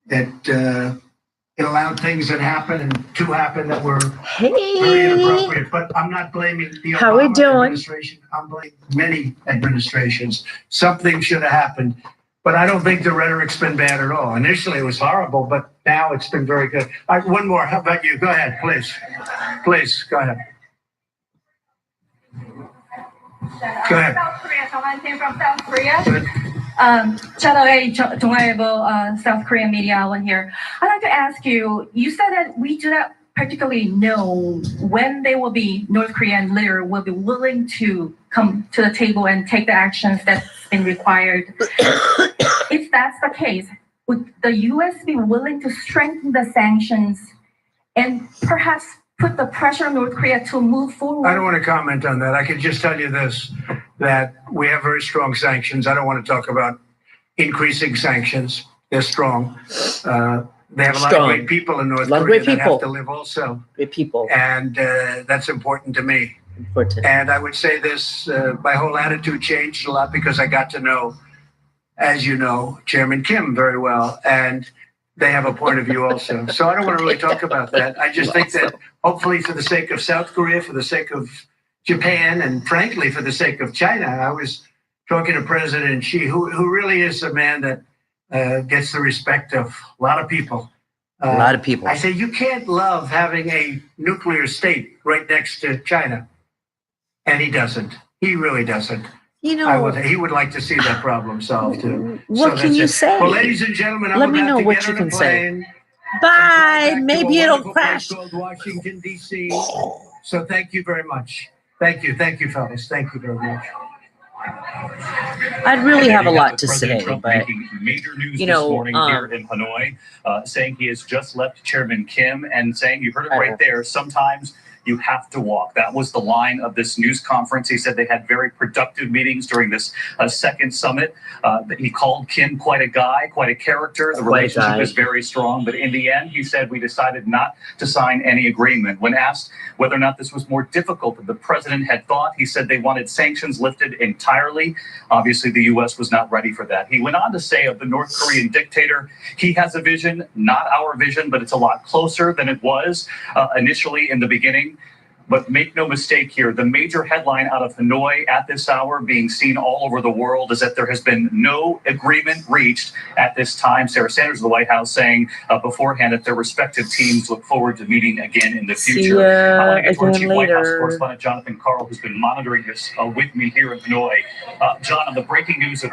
It allowed things that happened and to happen that were very inappropriate. But I'm not blaming the Obama administration. I'm blaming many administrations. Something should have happened. But I don't think the rhetoric's been bad at all. Initially, it was horrible, but now it's been very good. One more. How about you? Go ahead, please. Please, go ahead. Go ahead. South Korea. Someone came from South Korea. Channel A, Jongailbo, South Korean media one here. I'd like to ask you, you said that we do not particularly know when they will be, North Korean leader will be willing to come to the table and take the actions that's been required. If that's the case, would the U.S. be willing to strengthen the sanctions and perhaps put the pressure on North Korea to move forward? I don't want to comment on that. I can just tell you this, that we have very strong sanctions. I don't want to talk about increasing sanctions. They're strong. They have a lot of great people in North Korea that have to live also. Great people. And that's important to me. And I would say this, my whole attitude changed a lot because I got to know, as you know, Chairman Kim very well. And they have a point of view also. So I don't want to really talk about that. I just think that hopefully for the sake of South Korea, for the sake of Japan, and frankly, for the sake of China, I was talking to President Xi, who really is a man that gets the respect of a lot of people. A lot of people. I say, you can't love having a nuclear state right next to China. And he doesn't. He really doesn't. You know, he would like to see that problem solved too. What can you say? Well, ladies and gentlemen, let me know what you can say. Bye. Maybe it'll crash. Washington, D.C. So thank you very much. Thank you, fellas. Thank you very much. I'd really have a lot to say, but major news this morning here in Hanoi, saying he has just left Chairman Kim and saying, you heard it right there, sometimes you have to walk. That was the line of this news conference. He said they had very productive meetings during this second summit. He called Kim quite a guy, quite a character. The relationship is very strong. But in the end, he said, we decided not to sign any agreement. When asked whether or not this was more difficult than the president had thought, he said they wanted sanctions lifted entirely. Obviously, the U.S. was not ready for that. He went on to say of the North Korean dictator, he has a vision, not our vision, but it's a lot closer than it was initially in the beginning. But make no mistake here, the major headline out of Hanoi at this hour being seen all over the world is that there has been no agreement reached at this time. Sarah Sanders of the White House saying beforehand that their respective teams look forward to meeting again in the future. I want to get to our Chief White House correspondent, Jonathan Karl, who's been monitoring this with me here in Hanoi. John, on the breaking news of